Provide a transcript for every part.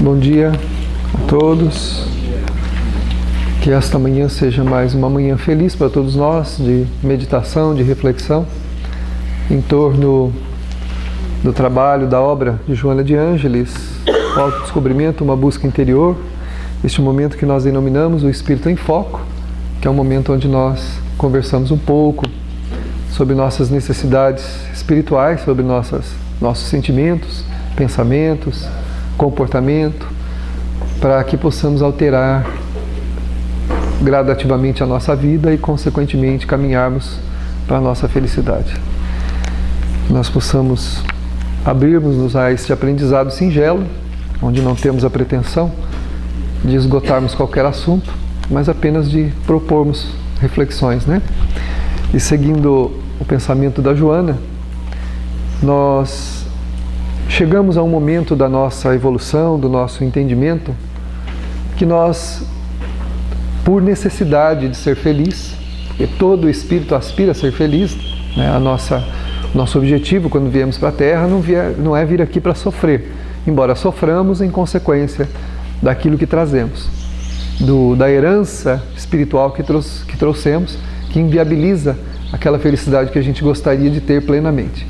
Bom dia a todos. Que esta manhã seja mais uma manhã feliz para todos nós, de meditação, de reflexão, em torno do trabalho, da obra de Joana de Ângelis, o autodescobrimento, uma busca interior, este momento que nós denominamos o Espírito em Foco, que é um momento onde nós conversamos um pouco sobre nossas necessidades espirituais, sobre nossos sentimentos, pensamentos, comportamento, para que possamos alterar gradativamente a nossa vida e, consequentemente, caminharmos para a nossa felicidade. Nós possamos abrirmos-nos a este aprendizado singelo, onde não temos a pretensão de esgotarmos qualquer assunto, mas apenas de propormos reflexões, né? E seguindo o pensamento da Joana, nós chegamos a um momento da nossa evolução, do nosso entendimento, que nós, por necessidade de ser feliz, porque todo espírito aspira a ser feliz, né? Nosso objetivo quando viemos para a Terra não é vir aqui para sofrer, embora soframos em consequência daquilo que trazemos, da herança espiritual que trouxemos, que inviabiliza aquela felicidade que a gente gostaria de ter plenamente.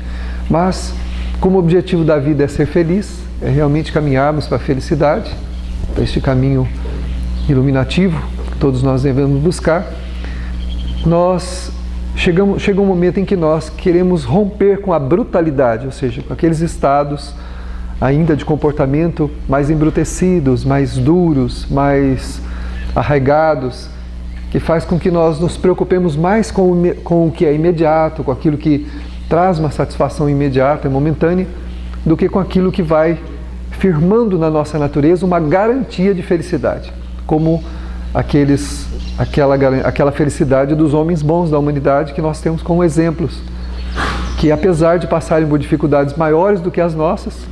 Mas, como o objetivo da vida é ser feliz, é realmente caminharmos para a felicidade, para este caminho iluminativo que todos nós devemos buscar, chega um momento em que nós queremos romper com a brutalidade, ou seja, com aqueles estados ainda de comportamento mais embrutecidos, mais duros, mais arraigados, que faz com que nós nos preocupemos mais com o que é imediato, com aquilo que traz uma satisfação imediata e momentânea, do que com aquilo que vai firmando na nossa natureza uma garantia de felicidade, como aquela felicidade dos homens bons da humanidade que nós temos como exemplos, que apesar de passarem por dificuldades maiores do que as nossas,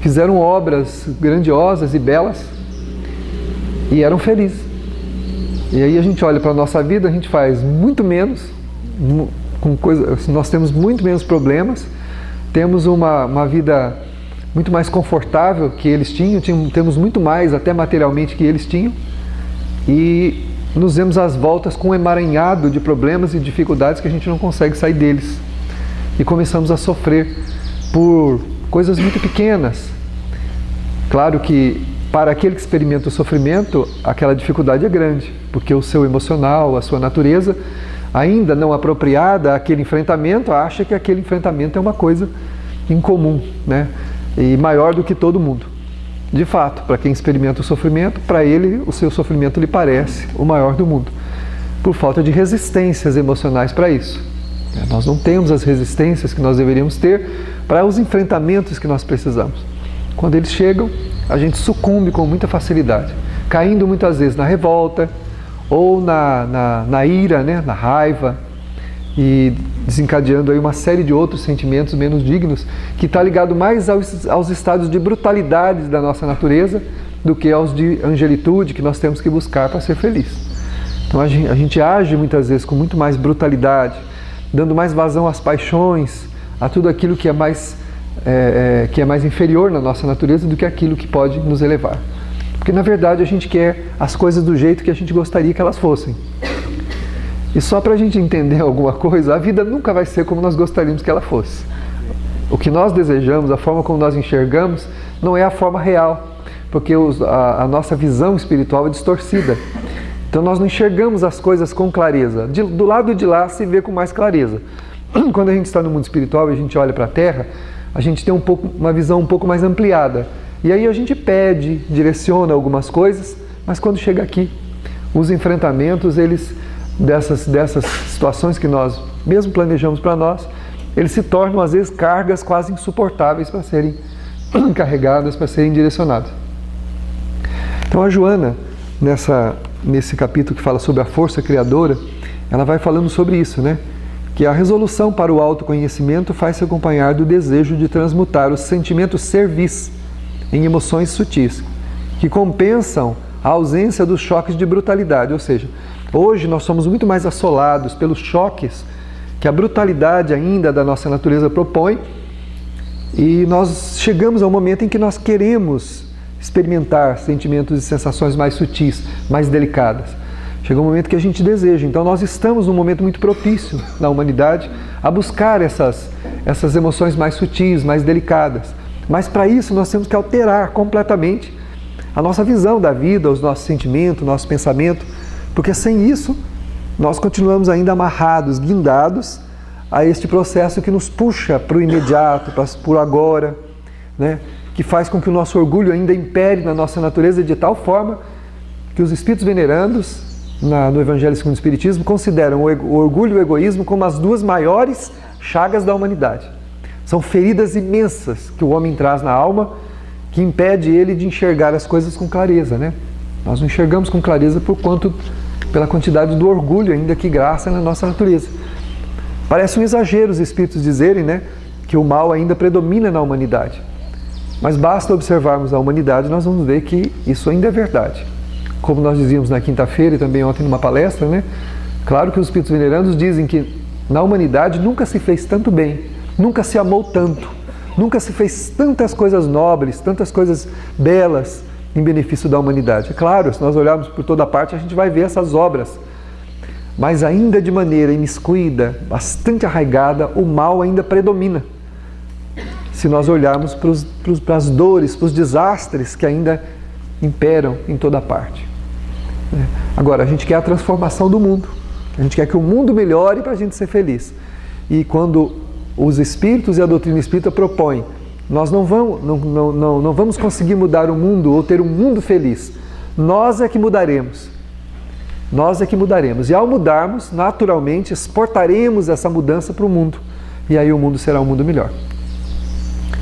fizeram obras grandiosas e belas e eram felizes. E aí a gente olha para a nossa vida, a gente faz muito menos, nós temos muito menos problemas, temos uma vida muito mais confortável que eles tinham, temos muito mais até materialmente que eles tinham, e nos vemos às voltas com um emaranhado de problemas e dificuldades que a gente não consegue sair deles. E começamos a sofrer por coisas muito pequenas. Claro que para aquele que experimenta o sofrimento, aquela dificuldade é grande, porque o seu emocional, a sua natureza, ainda não apropriada àquele enfrentamento, acha que aquele enfrentamento é uma coisa incomum, né? E maior do que todo mundo. De fato, para quem experimenta o sofrimento, para ele o seu sofrimento lhe parece o maior do mundo, por falta de resistências emocionais para isso. Nós não temos as resistências que nós deveríamos ter para os enfrentamentos que nós precisamos. Quando eles chegam, a gente sucumbe com muita facilidade, caindo muitas vezes na revolta, ou na ira, né? Na raiva, e desencadeando aí uma série de outros sentimentos menos dignos, que está ligado mais aos estados de brutalidade da nossa natureza do que aos de angelitude que nós temos que buscar para ser feliz. Então a gente age muitas vezes com muito mais brutalidade, dando mais vazão às paixões, a tudo aquilo que é mais inferior na nossa natureza do que aquilo que pode nos elevar. Porque na verdade a gente quer as coisas do jeito que a gente gostaria que elas fossem. E só para a gente entender alguma coisa, a vida nunca vai ser como nós gostaríamos que ela fosse. O que nós desejamos, a forma como nós enxergamos, não é a forma real, porque a nossa visão espiritual é distorcida. Então nós não enxergamos as coisas com clareza. Do lado de lá se vê com mais clareza. Quando a gente está no mundo espiritual e a gente olha para a Terra, a gente tem uma visão um pouco mais ampliada. E aí a gente pede, direciona algumas coisas, mas quando chega aqui, os enfrentamentos, dessas situações que nós mesmo planejamos para nós, eles se tornam às vezes cargas quase insuportáveis para serem carregadas, para serem direcionadas. Então a Joana, nesse capítulo que fala sobre a força criadora, ela vai falando sobre isso, né? Que a resolução para o autoconhecimento faz-se acompanhar do desejo de transmutar os sentimentos servis em emoções sutis, que compensam a ausência dos choques de brutalidade. Ou seja, hoje nós somos muito mais assolados pelos choques que a brutalidade ainda da nossa natureza propõe, e nós chegamos ao momento em que nós queremos experimentar sentimentos e sensações mais sutis, mais delicadas. Chega um momento que a gente deseja. Então nós estamos num momento muito propício na humanidade a buscar essas emoções mais sutis, mais delicadas. Mas para isso nós temos que alterar completamente a nossa visão da vida, os nossos sentimentos, o nosso pensamento, porque sem isso nós continuamos ainda amarrados, guindados a este processo que nos puxa para o imediato, para o agora, né? Que faz com que o nosso orgulho ainda impere na nossa natureza de tal forma que os espíritos venerandos, no Evangelho segundo o Espiritismo, consideram o orgulho e o egoísmo como as duas maiores chagas da humanidade. São feridas imensas que o homem traz na alma, que impede ele de enxergar as coisas com clareza, né? Nós não enxergamos com clareza pela quantidade do orgulho ainda que graça na nossa natureza. Parece um exagero os espíritos dizerem, né, que o mal ainda predomina na humanidade. Mas basta observarmos a humanidade, nós vamos ver que isso ainda é verdade. Como nós dizíamos na quinta-feira e também ontem numa palestra, né? Claro que os espíritos venerandos dizem que na humanidade nunca se fez tanto bem, nunca se amou tanto, nunca se fez tantas coisas nobres, tantas coisas belas em benefício da humanidade. É claro, se nós olharmos por toda parte, a gente vai ver essas obras. Mas ainda de maneira imiscuída, bastante arraigada, o mal ainda predomina. Se nós olharmos para as dores, para os desastres que ainda imperam em toda parte. Agora, a gente quer a transformação do mundo. A gente quer que o mundo melhore para a gente ser feliz. E quando os espíritos e a doutrina espírita propõem, nós não vamos conseguir mudar o mundo ou ter um mundo feliz. Nós é que mudaremos. Nós é que mudaremos. E ao mudarmos, naturalmente, exportaremos essa mudança para o mundo. E aí o mundo será um mundo melhor.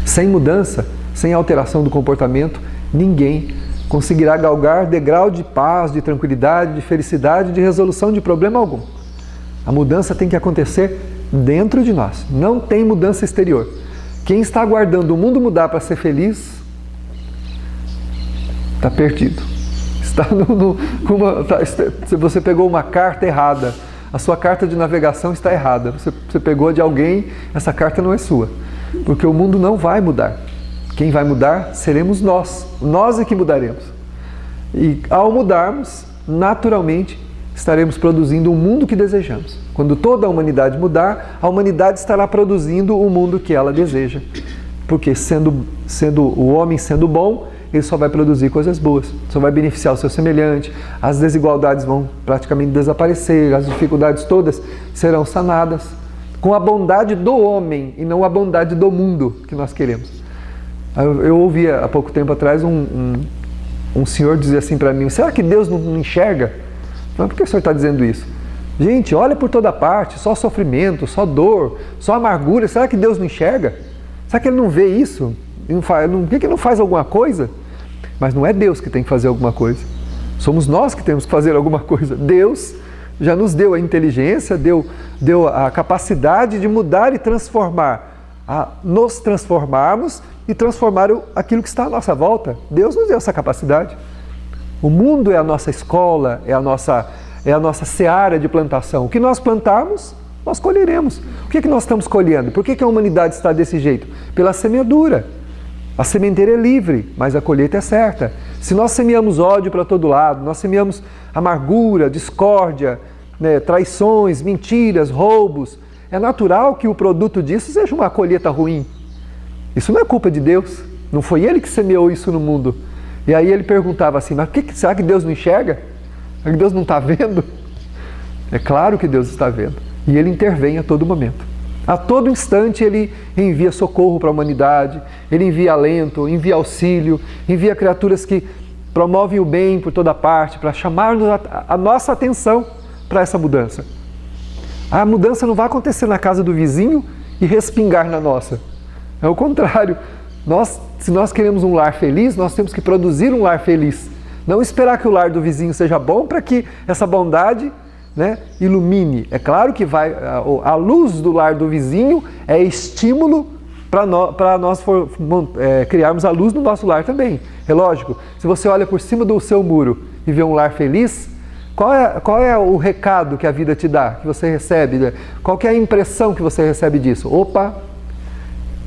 Sem mudança, sem alteração do comportamento, ninguém conseguirá galgar degrau de paz, de tranquilidade, de felicidade, de resolução de problema algum. A mudança tem que acontecer dentro de nós. Não tem mudança exterior. Quem está aguardando o mundo mudar para ser feliz, está perdido. Se você pegou uma carta errada, a sua carta de navegação está errada. Você pegou de alguém, essa carta não é sua. Porque o mundo não vai mudar. Quem vai mudar seremos nós. Nós é que mudaremos. E ao mudarmos, naturalmente, estaremos produzindo o mundo que desejamos. Quando toda a humanidade mudar, a humanidade estará produzindo o mundo que ela deseja. Porque sendo o homem sendo bom, ele só vai produzir coisas boas. Só vai beneficiar o seu semelhante. As desigualdades vão praticamente desaparecer. As dificuldades todas serão sanadas. Com a bondade do homem e não a bondade do mundo que nós queremos. Eu ouvi há pouco tempo atrás um senhor dizer assim para mim: será que Deus não enxerga? Mas por que o senhor está dizendo isso? Gente, olha por toda parte, só sofrimento, só dor, só amargura. Será que Deus não enxerga? Será que Ele não vê isso? Por que Ele não faz alguma coisa? Mas não é Deus que tem que fazer alguma coisa. Somos nós que temos que fazer alguma coisa. Deus já nos deu a inteligência, deu a capacidade de mudar e transformar. Nos transformarmos e transformar aquilo que está à nossa volta. Deus nos deu essa capacidade. O mundo é a nossa escola, é a nossa seara de plantação. O que nós plantarmos, nós colheremos. O que nós estamos colhendo? Por que a humanidade está desse jeito? Pela semeadura. A sementeira é livre, mas a colheita é certa. Se nós semeamos ódio para todo lado, nós semeamos amargura, discórdia, né, traições, mentiras, roubos, é natural que o produto disso seja uma colheita ruim. Isso não é culpa de Deus. Não foi Ele que semeou isso no mundo. E aí ele perguntava assim: mas será que Deus não enxerga? Será que Deus não está vendo? É claro que Deus está vendo. E Ele intervém a todo momento. A todo instante Ele envia socorro para a humanidade, Ele envia alento, envia auxílio, envia criaturas que promovem o bem por toda parte, para chamar-nos a nossa atenção para essa mudança. A mudança não vai acontecer na casa do vizinho e respingar na nossa. É o contrário. Se nós queremos um lar feliz, nós temos que produzir um lar feliz. Não esperar que o lar do vizinho seja bom para que essa bondade, né, ilumine. É claro que a luz do lar do vizinho é estímulo para nós criarmos a luz no nosso lar também. É lógico, se você olha por cima do seu muro e vê um lar feliz, qual é o recado que a vida te dá, que você recebe? Qual que é a impressão que você recebe disso? Opa,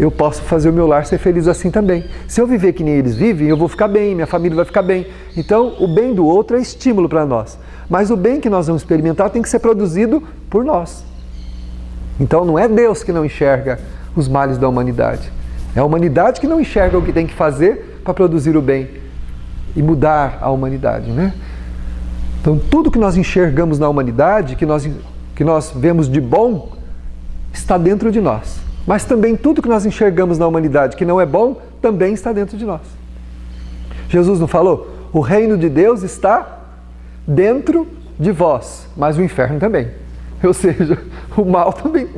eu posso fazer o meu lar ser feliz assim também. Se eu viver que nem eles vivem, eu vou ficar bem, minha família vai ficar bem. Então, o bem do outro é estímulo para nós. Mas o bem que nós vamos experimentar tem que ser produzido por nós. Então, não é Deus que não enxerga os males da humanidade. É a humanidade que não enxerga o que tem que fazer para produzir o bem e mudar a humanidade, né? Então, tudo que nós enxergamos na humanidade, que nós vemos de bom, está dentro de nós. Mas também tudo que nós enxergamos na humanidade que não é bom, também está dentro de nós. Jesus não falou? O reino de Deus está dentro de vós, mas o inferno também. Ou seja, o mal também.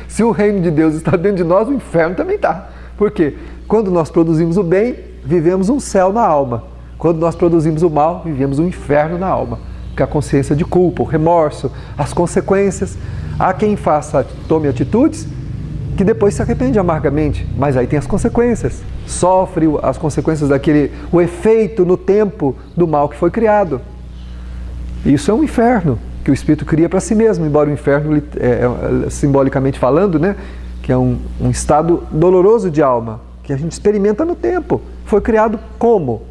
Se o reino de Deus está dentro de nós, o inferno também está. Por quê? Quando nós produzimos o bem, vivemos um céu na alma. Quando nós produzimos o mal, vivemos um inferno na alma. Porque a consciência de culpa, o remorso, as consequências. Há quem tome atitudes que depois se arrepende amargamente, mas aí tem as consequências. Sofre as consequências o efeito no tempo do mal que foi criado. Isso é um inferno que o espírito cria para si mesmo, embora o inferno, simbolicamente falando, né, que é um estado doloroso de alma, que a gente experimenta no tempo. Foi criado como?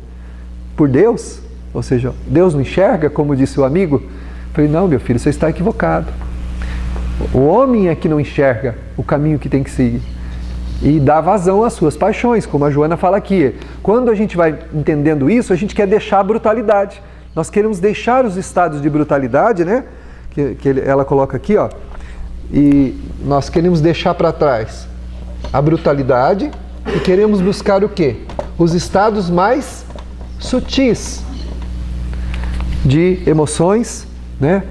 Por Deus? Ou seja, Deus não enxerga, como disse o amigo? Eu falei, não, meu filho, você está equivocado. O homem é que não enxerga o caminho que tem que seguir e dá vazão às suas paixões, como a Joana fala aqui. Quando a gente vai entendendo isso, a gente quer deixar a brutalidade. Nós queremos deixar os estados de brutalidade, né? Ela coloca aqui, ó. E nós queremos deixar para trás a brutalidade e queremos buscar o quê? Os estados mais sutis de emoções, né?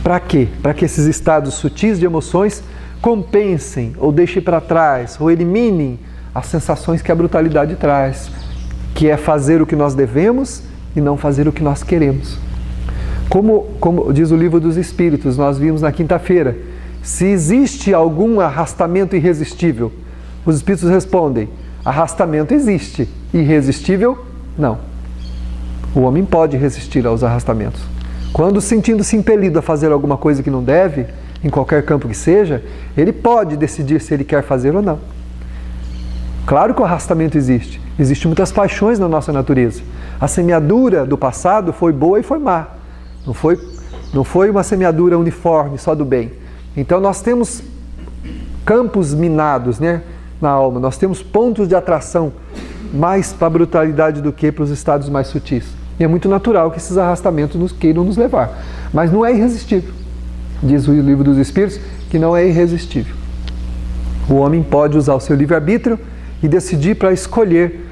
Para quê? Para que esses estados sutis de emoções compensem, ou deixem para trás, ou eliminem as sensações que a brutalidade traz, que é fazer o que nós devemos e não fazer o que nós queremos. Como diz o Livro dos Espíritos, nós vimos na quinta-feira, se existe algum arrastamento irresistível, os Espíritos respondem, arrastamento existe, irresistível, não. O homem pode resistir aos arrastamentos. Quando sentindo-se impelido a fazer alguma coisa que não deve, em qualquer campo que seja, ele pode decidir se ele quer fazer ou não. Claro que o arrastamento existe. Existem muitas paixões na nossa natureza. A semeadura do passado foi boa e foi má. Não foi uma semeadura uniforme, só do bem. Então nós temos campos minados, né, na alma. Nós temos pontos de atração mais para a brutalidade do que para os estados mais sutis. E é muito natural que esses arrastamentos queiram nos levar. Mas não é irresistível. Diz o Livro dos Espíritos que não é irresistível. O homem pode usar o seu livre-arbítrio e decidir para escolher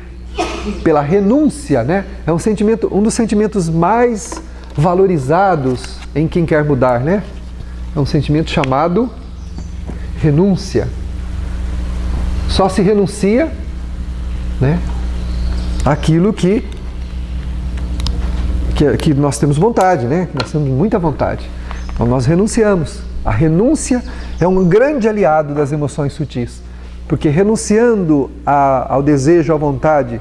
pela renúncia, né? É um dos sentimentos mais valorizados em quem quer mudar, né? É um sentimento chamado renúncia. Só se renuncia, né, àquilo que nós temos vontade, né? Nós temos muita vontade. Então nós renunciamos. A renúncia é um grande aliado das emoções sutis. Porque renunciando ao desejo, à vontade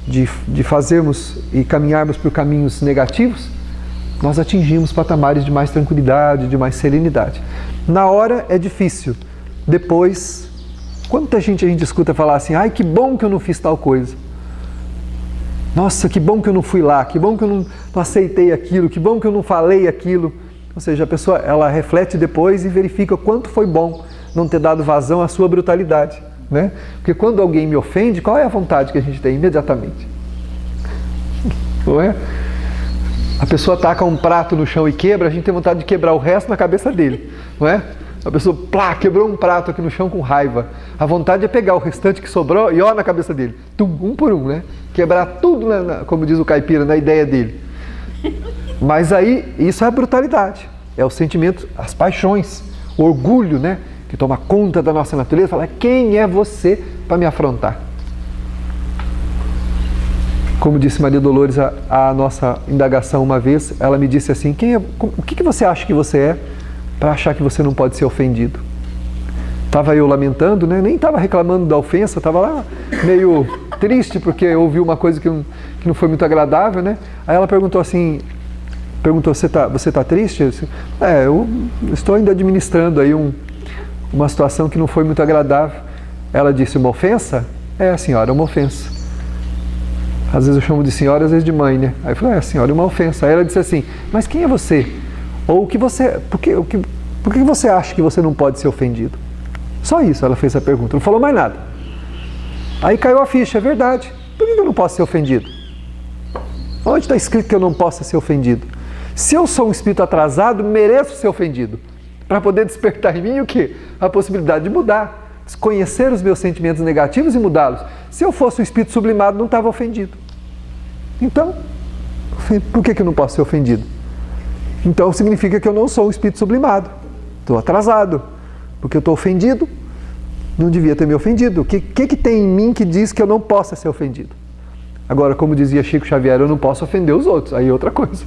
de fazermos e caminharmos por caminhos negativos, nós atingimos patamares de mais tranquilidade, de mais serenidade. Na hora é difícil. Depois, quanta gente a gente escuta falar assim, ai, que bom que eu não fiz tal coisa. Nossa, que bom que eu não fui lá, que bom que eu não aceitei aquilo, que bom que eu não falei aquilo. Ou seja, a pessoa, ela reflete depois e verifica o quanto foi bom não ter dado vazão à sua brutalidade, né? Porque quando alguém me ofende, qual é a vontade que a gente tem imediatamente? Não é? A pessoa taca um prato no chão e quebra, a gente tem vontade de quebrar o resto na cabeça dele, não é? A pessoa, plá, quebrou um prato aqui no chão com raiva. A vontade é pegar o restante que sobrou e ó na cabeça dele. Tum, um por um, né? Quebrar tudo, como diz o caipira, na ideia dele. Mas aí, isso é a brutalidade. É o sentimento, as paixões, o orgulho, né? Que toma conta da nossa natureza. Fala, quem é você para me afrontar? Como disse Maria Dolores, a nossa indagação uma vez, ela me disse assim, o que você acha que você é para achar que você não pode ser ofendido? Estava eu lamentando, né? Nem estava reclamando da ofensa, estava lá meio triste porque eu ouvi uma coisa que não foi muito agradável, né? Aí ela perguntou assim, você tá triste? Eu disse, eu estou ainda administrando aí uma situação que não foi muito agradável. Ela disse, uma ofensa? É, senhora, uma ofensa. Às vezes eu chamo de senhora, às vezes de mãe, né? Aí eu falei, senhora, uma ofensa. Aí ela disse assim, mas quem é você? Ou por que você acha que você não pode ser ofendido? Só isso, ela fez essa pergunta, não falou mais nada. Aí caiu a ficha, é verdade. Por que eu não posso ser ofendido? Onde está escrito que eu não possa ser ofendido? Se eu sou um espírito atrasado, mereço ser ofendido. Para poder despertar em mim o quê? A possibilidade de mudar. Conhecer os meus sentimentos negativos e mudá-los. Se eu fosse um espírito sublimado, não estava ofendido. Então, por que eu não posso ser ofendido? Então significa que eu não sou um espírito sublimado. Estou atrasado. Porque eu estou ofendido, não devia ter me ofendido. O que tem em mim que diz que eu não possa ser ofendido? Agora, como dizia Chico Xavier, eu não posso ofender os outros. Aí é outra coisa.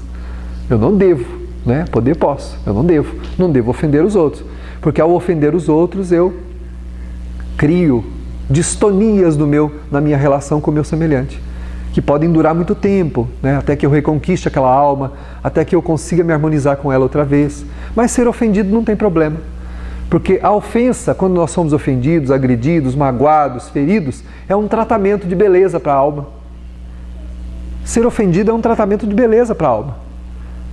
Eu não devo, né? Poder posso, eu não devo. Não devo ofender os outros. Porque ao ofender os outros, eu crio distonias na minha relação com o meu semelhante, que podem durar muito tempo, né? Até que eu reconquiste aquela alma, até que eu consiga me harmonizar com ela outra vez. Mas ser ofendido não tem problema. Porque a ofensa, quando nós somos ofendidos, agredidos, magoados, feridos, é um tratamento de beleza para a alma. Ser ofendido é um tratamento de beleza para a alma.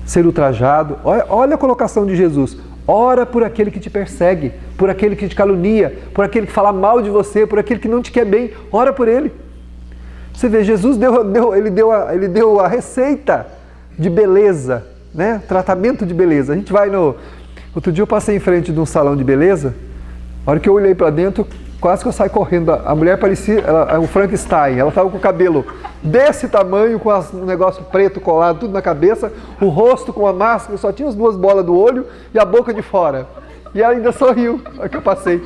Ser ultrajado, olha a colocação de Jesus. Ora por aquele que te persegue, por aquele que te calunia, por aquele que fala mal de você, por aquele que não te quer bem. Ora por ele. Você vê, Jesus ele deu a receita de beleza, né? Tratamento de beleza. A gente vai Outro dia eu passei em frente de um salão de beleza, a hora que eu olhei para dentro, quase que eu saí correndo. A mulher parecia um Frankenstein, ela estava com o cabelo desse tamanho, com um negócio preto colado, tudo na cabeça, o rosto com a máscara, só tinha as duas bolas do olho e a boca de fora. E ela ainda sorriu, a hora que eu passei.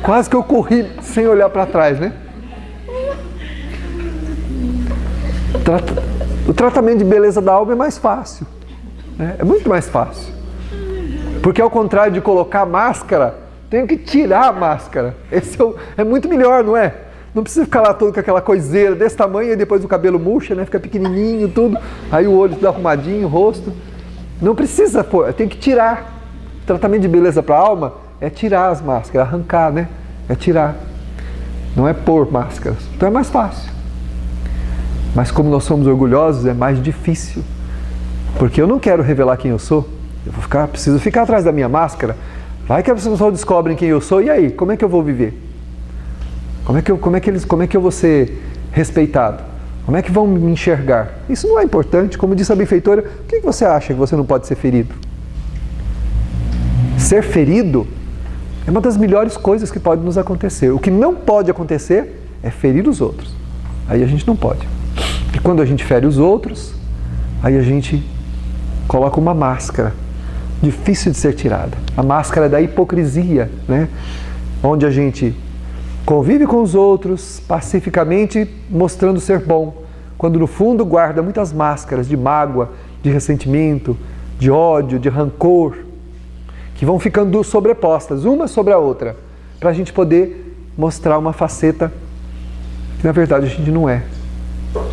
Quase que eu corri sem olhar para trás, né? O tratamento de beleza da alma é mais fácil. É muito mais fácil. Porque ao contrário de colocar máscara, tenho que tirar a máscara. Esse é muito melhor, não é? Não precisa ficar lá todo com aquela coiseira desse tamanho e depois o cabelo murcha, né? Fica pequenininho, tudo. Aí o olho tudo arrumadinho, o rosto. Não precisa pôr, tem que tirar. O tratamento de beleza para a alma é tirar as máscaras, arrancar, né? É tirar. Não é pôr máscaras. Então é mais fácil. Mas como nós somos orgulhosos, é mais difícil. Porque eu não quero revelar quem eu sou. Preciso ficar atrás da minha máscara. Vai que as pessoas descobrem quem eu sou, e aí? Como é que eu vou viver? Como é que eu vou ser respeitado? Como é que vão me enxergar? Isso não é importante. Como disse a benfeitora, por que você acha que você não pode ser ferido? Ser ferido é uma das melhores coisas que pode nos acontecer. O que não pode acontecer é ferir os outros. Aí a gente não pode. E quando a gente fere os outros, aí a gente coloca uma máscara difícil de ser tirada. A máscara da hipocrisia, né? Onde a gente convive com os outros pacificamente, mostrando ser bom, quando no fundo guarda muitas máscaras de mágoa, de ressentimento, de ódio, de rancor, que vão ficando sobrepostas, uma sobre a outra, para a gente poder mostrar uma faceta que na verdade a gente não é.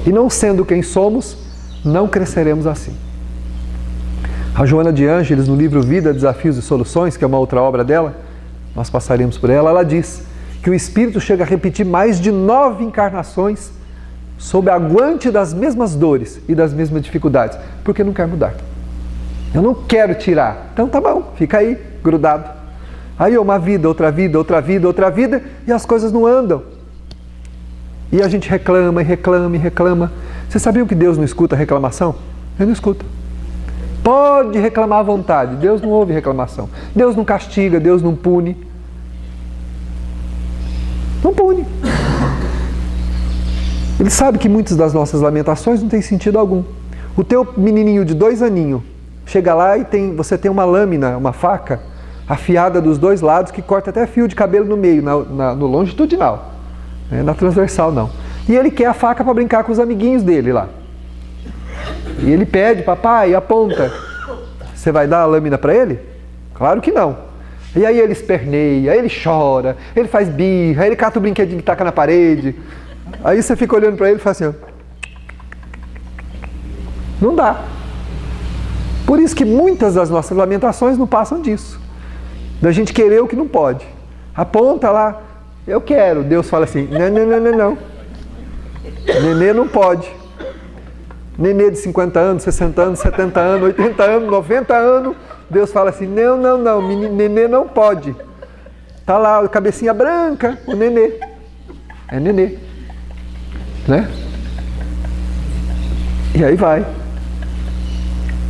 E não sendo quem somos, não cresceremos assim. A Joana de Ângeles, no livro Vida, Desafios e Soluções, que é uma outra obra dela, nós passaremos por ela, ela diz que o espírito chega a repetir mais de 9 encarnações sob a aguante das mesmas dores e das mesmas dificuldades, porque não quer mudar. Eu não quero tirar. Então tá bom, fica aí, grudado. Aí uma vida, outra vida, outra vida, outra vida, e as coisas não andam. E a gente reclama e reclama e reclama. Vocês sabiam que Deus não escuta reclamação? Ele não escuta. Pode reclamar à vontade, Deus não ouve reclamação. Deus não castiga, Deus não pune. Não pune. Ele sabe que muitas das nossas lamentações não têm sentido algum. O teu menininho de 2 aninhos chega lá e você tem uma lâmina, uma faca, afiada dos 2 lados, que corta até fio de cabelo no meio, no longitudinal. Na transversal não. E ele quer a faca para brincar com os amiguinhos dele lá. E ele pede, papai, aponta. Você vai dar a lâmina para ele? Claro que não. E aí ele esperneia, aí ele chora, ele faz birra, aí ele cata o brinquedinho que taca na parede. Aí você fica olhando para ele e fala assim, ó. Não dá. Por isso que muitas das nossas lamentações não passam disso. Da gente querer o que não pode. Aponta lá. Eu quero. Deus fala assim, não. Nenê não pode. Nenê de 50 anos, 60 anos, 70 anos, 80 anos, 90 anos. Deus fala assim, não, nenê não pode. Tá lá, cabecinha branca, o nenê. É nenê. Né? E aí vai.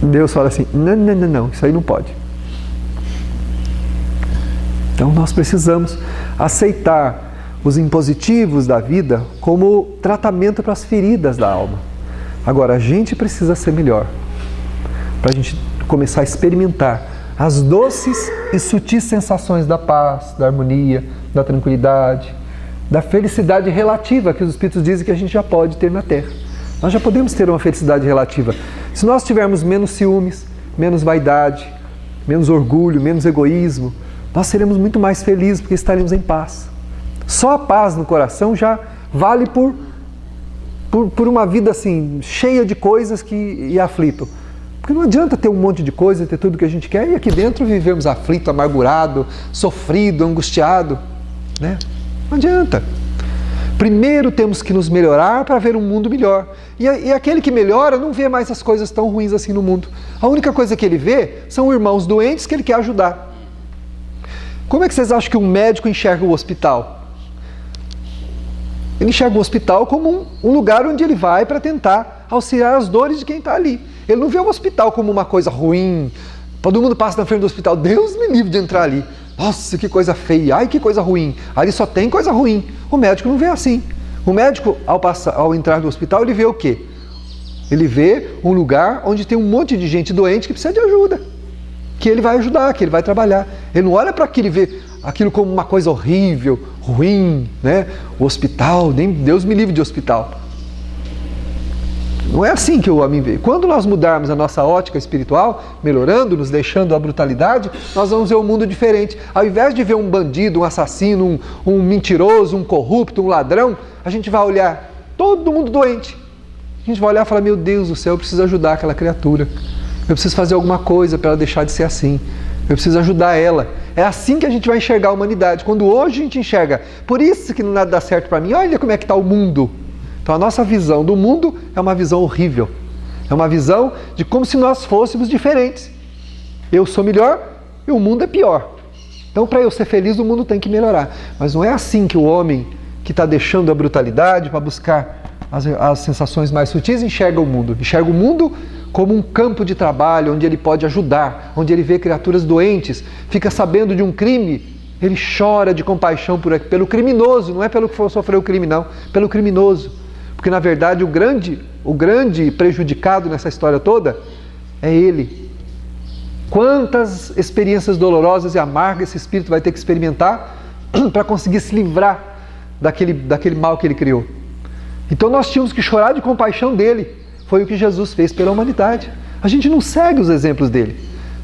Deus fala assim, não, isso aí não pode. Então nós precisamos aceitar os impositivos da vida como tratamento para as feridas da alma. Agora, a gente precisa ser melhor, para a gente começar a experimentar as doces e sutis sensações da paz, da harmonia, da tranquilidade, da felicidade relativa que os Espíritos dizem que a gente já pode ter na Terra. Nós já podemos ter uma felicidade relativa. Se nós tivermos menos ciúmes, menos vaidade, menos orgulho, menos egoísmo, nós seremos muito mais felizes porque estaremos em paz. Só a paz no coração já vale por uma vida assim, cheia de coisas e aflito. Porque não adianta ter um monte de coisa, ter tudo que a gente quer e aqui dentro vivemos aflito, amargurado, sofrido, angustiado, né? Não adianta. Primeiro temos que nos melhorar para ver um mundo melhor. E aquele que melhora não vê mais as coisas tão ruins assim no mundo. A única coisa que ele vê são irmãos doentes que ele quer ajudar. Como é que vocês acham que um médico enxerga o hospital? Ele enxerga o hospital como um lugar onde ele vai para tentar auxiliar as dores de quem está ali. Ele não vê o hospital como uma coisa ruim. Todo mundo passa na frente do hospital, Deus me livre de entrar ali. Nossa, que coisa feia, ai que coisa ruim. Ali só tem coisa ruim. O médico não vê assim. O médico, ao entrar no hospital, ele vê o quê? Ele vê um lugar onde tem um monte de gente doente que precisa de ajuda. Que ele vai ajudar, que ele vai trabalhar. Ele não olha para aquilo e vê aquilo como uma coisa horrível, ruim, né? O hospital, nem Deus me livre de hospital. Não é assim que o homem vê. Quando nós mudarmos a nossa ótica espiritual, melhorando, nos deixando a brutalidade, nós vamos ver um mundo diferente. Ao invés de ver um bandido, um assassino, um mentiroso, um corrupto, um ladrão, a gente vai olhar todo mundo doente. A gente vai olhar e falar, meu Deus do céu, eu preciso ajudar aquela criatura. Eu preciso fazer alguma coisa para ela deixar de ser assim. Eu preciso ajudar ela. É assim que a gente vai enxergar a humanidade. Quando hoje a gente enxerga, por isso que nada dá certo para mim, olha como é que está o mundo. Então a nossa visão do mundo é uma visão horrível. É uma visão de como se nós fôssemos diferentes. Eu sou melhor e o mundo é pior. Então para eu ser feliz o mundo tem que melhorar. Mas não é assim que o homem que está deixando a brutalidade para buscar as sensações mais sutis enxerga o mundo. Enxerga o mundo como um campo de trabalho onde ele pode ajudar, onde ele vê criaturas doentes, fica sabendo de um crime, ele chora de compaixão pelo criminoso, não é pelo que sofreu o crime não, pelo criminoso. Porque na verdade o grande prejudicado nessa história toda é ele. Quantas experiências dolorosas e amargas esse espírito vai ter que experimentar para conseguir se livrar daquele mal que ele criou. Então nós tínhamos que chorar de compaixão dele. Foi o que Jesus fez pela humanidade. A gente não segue os exemplos dele.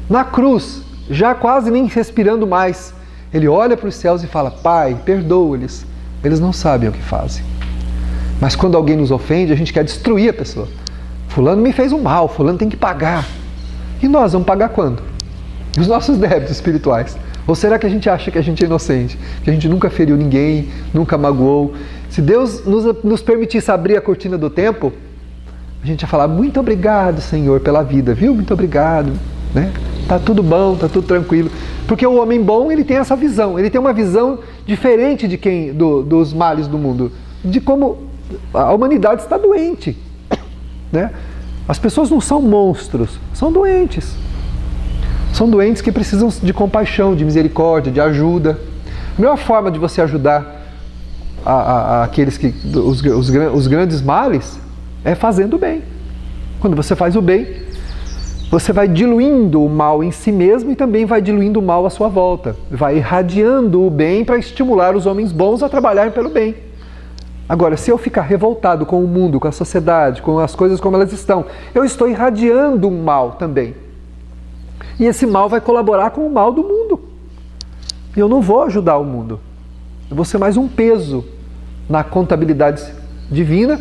Na cruz, já quase nem respirando mais, ele olha para os céus e fala, Pai, perdoa-lhes, eles não sabem o que fazem. Mas quando alguém nos ofende, a gente quer destruir a pessoa. Fulano me fez um mal, fulano tem que pagar. E nós vamos pagar quando? Os nossos débitos espirituais. Ou será que a gente acha que a gente é inocente? Que a gente nunca feriu ninguém, nunca magoou? Se Deus nos permitisse abrir a cortina do tempo, a gente ia falar, muito obrigado, Senhor, pela vida, viu? Muito obrigado, né? Tá tudo bom, tá tudo tranquilo. Porque o homem bom, ele tem essa visão, ele tem uma visão diferente de dos males do mundo, de como a humanidade está doente, né? As pessoas não são monstros, são doentes. São doentes que precisam de compaixão, de misericórdia, de ajuda. A melhor forma de você ajudar aqueles os grandes males é fazendo o bem. Quando você faz o bem, você vai diluindo o mal em si mesmo e também vai diluindo o mal à sua volta. Vai irradiando o bem para estimular os homens bons a trabalharem pelo bem. Agora, se eu ficar revoltado com o mundo, com a sociedade, com as coisas como elas estão, eu estou irradiando um mal também. E esse mal vai colaborar com o mal do mundo. E eu não vou ajudar o mundo. Eu vou ser mais um peso na contabilidade divina,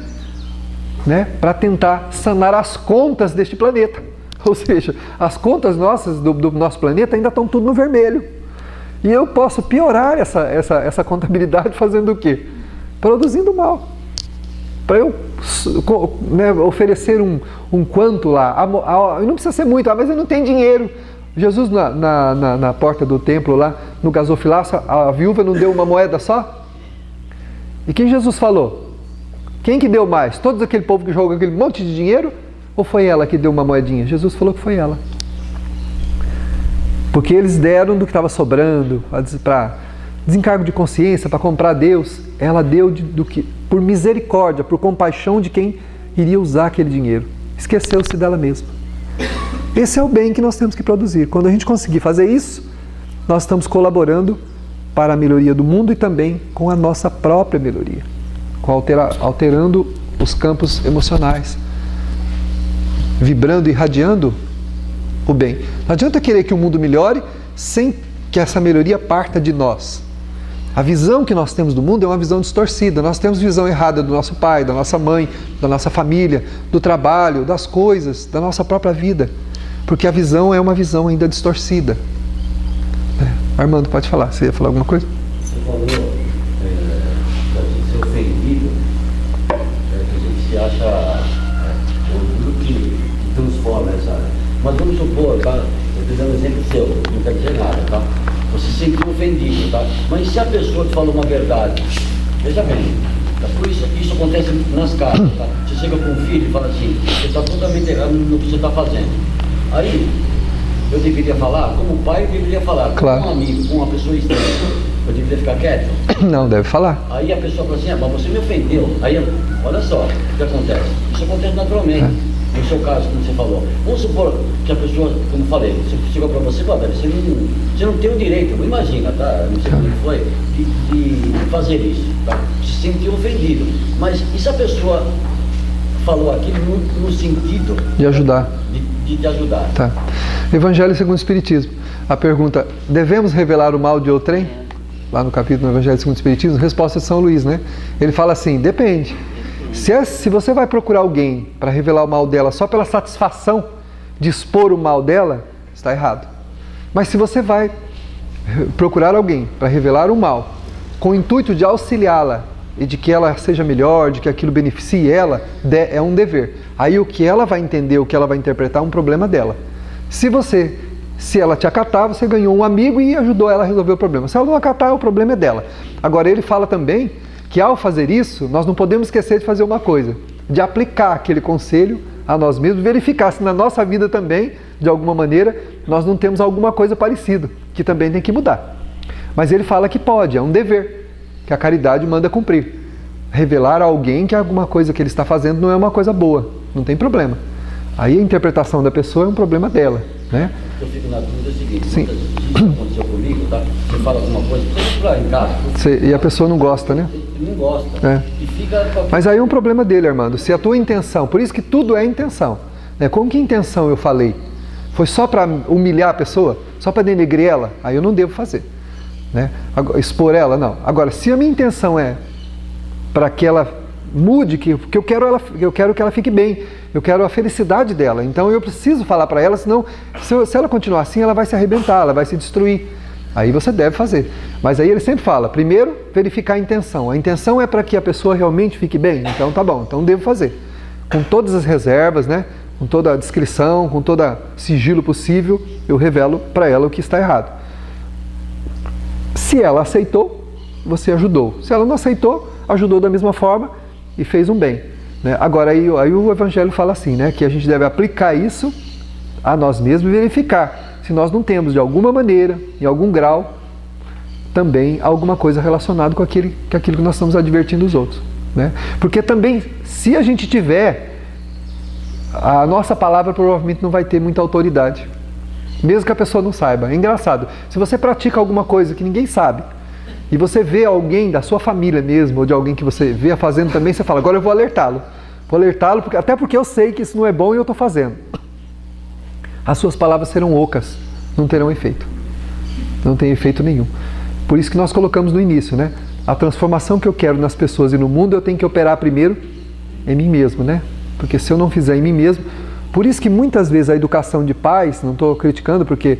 né, para tentar sanar as contas deste planeta. Ou seja, as contas nossas do nosso planeta ainda estão tudo no vermelho. E eu posso piorar essa contabilidade fazendo o quê? Produzindo mal. Para eu, né, oferecer um quanto lá, não precisa ser muito, mas eu não tenho dinheiro. Jesus na porta do templo lá, no gasofilaço, a viúva não deu uma moeda só? E quem Jesus falou? Quem que deu mais? Todo aquele povo que jogou aquele monte de dinheiro? Ou foi ela que deu uma moedinha? Jesus falou que foi ela. Porque eles deram do que estava sobrando, para desencargo de consciência, para comprar Deus. Ela deu por misericórdia, por compaixão de quem iria usar aquele dinheiro. Esqueceu-se dela mesma. Esse é o bem que nós temos que produzir. Quando a gente conseguir fazer isso, nós estamos colaborando para a melhoria do mundo e também com a nossa própria melhoria, alterando os campos emocionais, vibrando, irradiando o bem. Não adianta querer que o mundo melhore sem que essa melhoria parta de nós. A visão que nós temos do mundo é uma visão distorcida. Nós temos visão errada do nosso pai, da nossa mãe, da nossa família, do trabalho, das coisas, da nossa própria vida. Porque a visão é uma visão ainda distorcida. Armando, pode falar. Você ia falar alguma coisa? Você falou da gente ser ofendido, que a gente se acha orgulho que transforma essa área. Mas vamos supor, tá? Eu estou dando um exemplo seu, não quer dizer nada, tá? Você se sentiu ofendido, tá? Mas se a pessoa te falou uma verdade, veja bem, tá? Por isso acontece nas casas, tá? Você chega com um filho e fala assim, você está totalmente errado no que você está fazendo. Aí, eu deveria falar, como pai eu deveria falar, claro. Como um amigo, como uma pessoa estranha, eu deveria ficar quieto? Não, deve falar. Aí a pessoa fala assim, mas você me ofendeu. Aí, olha só o que acontece. Isso acontece naturalmente. No seu caso, como você falou. Vamos supor que a pessoa, como eu falei, chegou para você, você não tem o direito, imagina, tá? Não sei como foi, de fazer isso, tá? Se sentiu ofendido. Mas e se a pessoa falou aquilo no sentido de ajudar? De ajudar. Tá. Evangelho segundo o Espiritismo. A pergunta, devemos revelar o mal de outrem? Lá no capítulo do Evangelho segundo o Espiritismo, resposta de São Luís, né? Ele fala assim, depende. Se você vai procurar alguém para revelar o mal dela só pela satisfação de expor o mal dela, está errado. Mas se você vai procurar alguém para revelar o mal com o intuito de auxiliá-la e de que ela seja melhor, de que aquilo beneficie ela, é um dever. Aí o que ela vai entender, o que ela vai interpretar é um problema dela. Se ela te acatar, você ganhou um amigo e ajudou ela a resolver o problema. Se ela não acatar, o problema é dela. Agora ele fala também que ao fazer isso, nós não podemos esquecer de fazer uma coisa, de aplicar aquele conselho a nós mesmos, verificar se na nossa vida também, de alguma maneira, nós não temos alguma coisa parecida, que também tem que mudar. Mas ele fala que pode, é um dever, que a caridade manda cumprir. Revelar a alguém que alguma coisa que ele está fazendo não é uma coisa boa, não tem problema. Aí a interpretação da pessoa é um problema dela, né? Eu fico na dúvida seguinte, muitas vezes isso aconteceu comigo, tá? Você fala alguma coisa, você vai em casa. E a pessoa não gosta, né? Não gosta. É. E fica... Mas aí é um problema dele, Armando. Se a tua intenção, por isso que tudo é intenção, né? Com que intenção eu falei? Foi só para humilhar a pessoa? Só para denegrir ela? Aí eu não devo fazer, né? Expor ela, não. Agora, se a minha intenção é para que ela mude, que eu quero que ela fique bem, eu quero a felicidade dela, então eu preciso falar para ela, senão se ela continuar assim, ela vai se arrebentar, ela vai se destruir. Aí você deve fazer. Mas aí ele sempre fala, primeiro, verificar a intenção. A intenção é para que a pessoa realmente fique bem? Então tá bom, então devo fazer. Com todas as reservas, né? Com toda a discrição, com todo sigilo possível, eu revelo para ela o que está errado. Se ela aceitou, você ajudou. Se ela não aceitou, ajudou da mesma forma e fez um bem, né? Agora aí o Evangelho fala assim, né? Que a gente deve aplicar isso a nós mesmos e verificar se nós não temos, de alguma maneira, em algum grau, também alguma coisa relacionada com aquilo que nós estamos advertindo os outros, né? Porque também, se a gente tiver, a nossa palavra provavelmente não vai ter muita autoridade, mesmo que a pessoa não saiba. É engraçado, se você pratica alguma coisa que ninguém sabe, e você vê alguém da sua família mesmo, ou de alguém que você vê fazendo também, você fala, agora eu vou alertá-lo. Vou alertá-lo, até porque eu sei que isso não é bom e eu estou fazendo. As suas palavras serão ocas, não terão efeito. Não tem efeito nenhum. Por isso que nós colocamos no início, né? A transformação que eu quero nas pessoas e no mundo, eu tenho que operar primeiro em mim mesmo, né? Porque se eu não fizer em mim mesmo... Por isso que muitas vezes a educação de pais, não estou criticando porque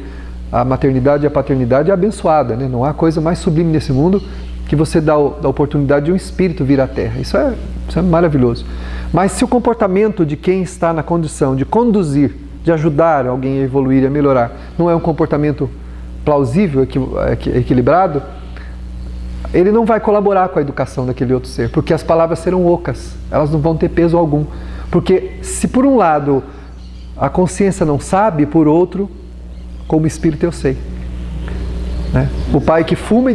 A maternidade e a paternidade é abençoada, né? Não há coisa mais sublime nesse mundo que você dá a oportunidade de um espírito vir à Terra. Isso é maravilhoso. Mas se o comportamento de quem está na condição de conduzir, de ajudar alguém a evoluir e a melhorar, não é um comportamento plausível, equilibrado, ele não vai colaborar com a educação daquele outro ser, porque as palavras serão ocas, elas não vão ter peso algum. Porque se por um lado a consciência não sabe, por outro, como espírito eu sei. Né? O pai que fuma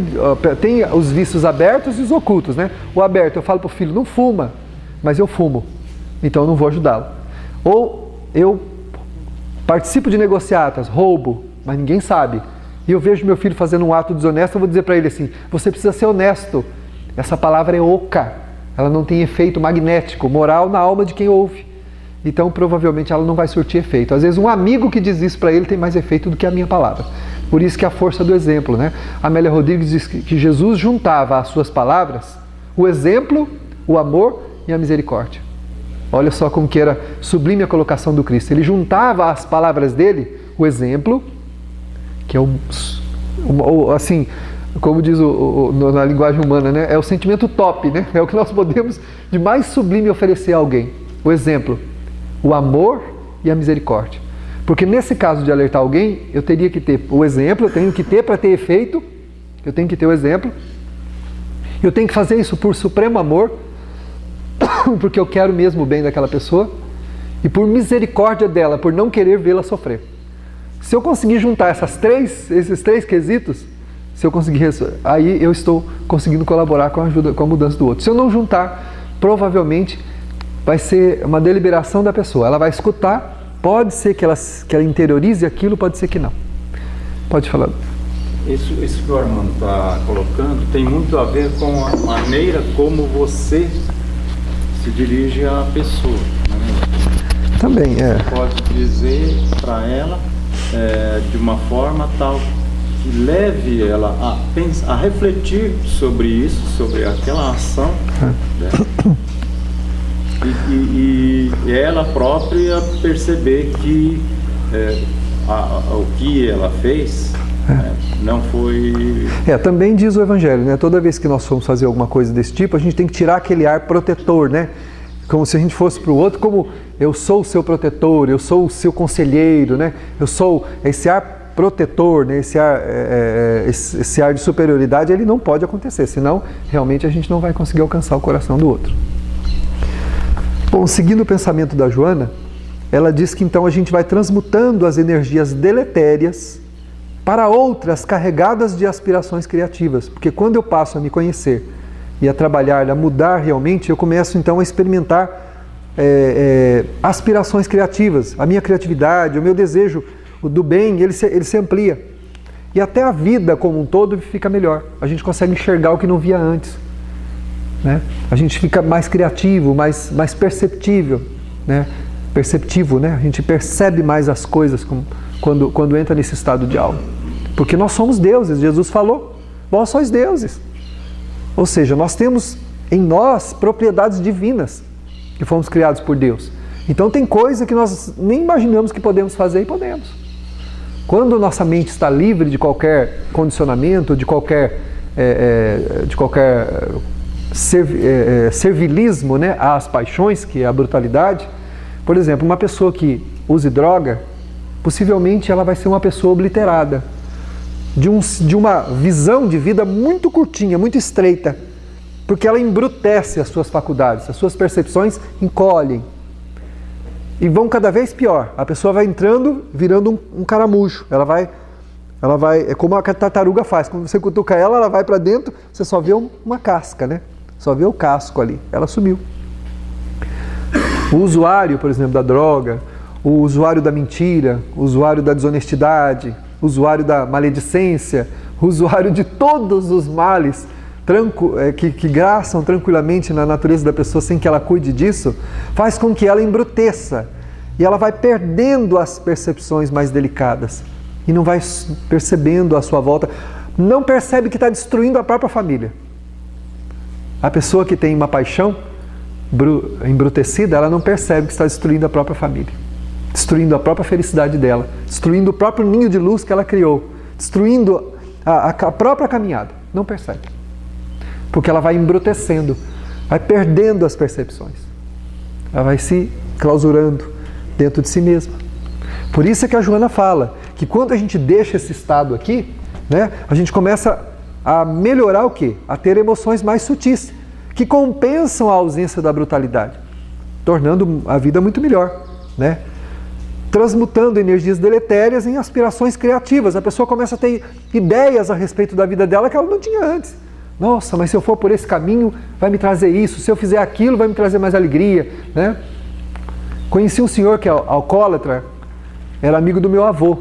tem os vícios abertos e os ocultos. Né? O aberto, eu falo para o filho, não fuma, mas eu fumo, então eu não vou ajudá-lo. Ou eu participo de negociatas, roubo, mas ninguém sabe. E eu vejo meu filho fazendo um ato desonesto, eu vou dizer para ele assim, você precisa ser honesto. Essa palavra é oca, ela não tem efeito magnético, moral na alma de quem ouve. Então provavelmente ela não vai surtir efeito. Às vezes um amigo que diz isso para ele tem mais efeito do que a minha palavra. Por isso que a força do exemplo, né? Amélia Rodrigues diz que Jesus juntava às suas palavras o exemplo, o amor e a misericórdia. Olha só como que era sublime a colocação do Cristo. Ele juntava às palavras dele o exemplo, que é assim, como diz na linguagem humana, né? É o sentimento top, né? É o que nós podemos de mais sublime oferecer a alguém. O exemplo, o amor e a misericórdia. Porque nesse caso de alertar alguém, eu teria que ter o exemplo, eu tenho que ter para ter efeito, eu tenho que ter o exemplo, eu tenho que fazer isso por supremo amor, porque eu quero mesmo o bem daquela pessoa, e por misericórdia dela, por não querer vê-la sofrer. Se eu conseguir juntar esses três quesitos, se eu conseguir, aí eu estou conseguindo colaborar com a ajuda, com a mudança do outro. Se eu não juntar, provavelmente vai ser uma deliberação da pessoa. Ela vai escutar, pode ser que ela interiorize aquilo, pode ser que não. Pode falar. Isso que o Armando está colocando tem muito a ver com a maneira como você se dirige à pessoa. Né? Também, é. Você pode dizer para ela de uma forma tal que leve ela a refletir sobre isso, sobre aquela ação, né? E ela própria perceber que o que ela fez não foi... Também diz o Evangelho, né? Toda vez que nós formos fazer alguma coisa desse tipo, a gente tem que tirar aquele ar protetor, né? Como se a gente fosse para o outro, como eu sou o seu protetor, eu sou o seu conselheiro, né? Eu sou esse ar protetor, né? Esse ar de superioridade, ele não pode acontecer, senão realmente a gente não vai conseguir alcançar o coração do outro. Bom, seguindo o pensamento da Joana, ela diz que então a gente vai transmutando as energias deletérias para outras carregadas de aspirações criativas, porque quando eu passo a me conhecer e a trabalhar, a mudar realmente, eu começo então a experimentar aspirações criativas. A minha criatividade, o meu desejo do bem, ele se amplia. E até a vida como um todo fica melhor. A gente consegue enxergar o que não via antes. Né? A gente fica mais criativo, mais perceptível. Né? Perceptivo, né? A gente percebe mais as coisas quando entra nesse estado de alma. Porque nós somos deuses. Jesus falou, vós sois deuses. Ou seja, nós temos em nós propriedades divinas que fomos criados por Deus. Então tem coisa que nós nem imaginamos que podemos fazer e podemos. Quando nossa mente está livre de qualquer condicionamento, de qualquer servilismo, né, às paixões, que é a brutalidade. Por exemplo, uma pessoa que use droga, possivelmente ela vai ser uma pessoa obliterada. De uma visão de vida muito curtinha, muito estreita, porque ela embrutece as suas faculdades, as suas percepções encolhem e vão cada vez pior. A pessoa vai entrando, virando um caramujo. Ela vai, é como a tartaruga faz, quando você cutuca ela vai para dentro, você só vê uma casca, né? Só vê o casco ali, ela sumiu. O usuário, por exemplo, da droga, o usuário da mentira, o usuário da desonestidade, o usuário da maledicência, o usuário de todos os males que graçam tranquilamente na natureza da pessoa sem que ela cuide disso, faz com que ela embruteça e ela vai perdendo as percepções mais delicadas e não vai percebendo à sua volta, não percebe que está destruindo a própria família. A pessoa que tem uma paixão embrutecida, ela não percebe que está destruindo a própria família. destruindo a própria felicidade dela, destruindo o próprio ninho de luz que ela criou, destruindo a própria caminhada. Não percebe. Porque ela vai embrutecendo, vai perdendo as percepções. Ela vai se clausurando dentro de si mesma. Por isso é que a Joana fala que quando a gente deixa esse estado aqui, né, a gente começa a melhorar o quê? A ter emoções mais sutis, que compensam a ausência da brutalidade, tornando a vida muito melhor, né? Transmutando energias deletérias em aspirações criativas. A pessoa começa a ter ideias a respeito da vida dela que ela não tinha antes. Nossa, mas se eu for por esse caminho, vai me trazer isso. Se eu fizer aquilo, vai me trazer mais alegria, né? Conheci um senhor que é alcoólatra, era amigo do meu avô.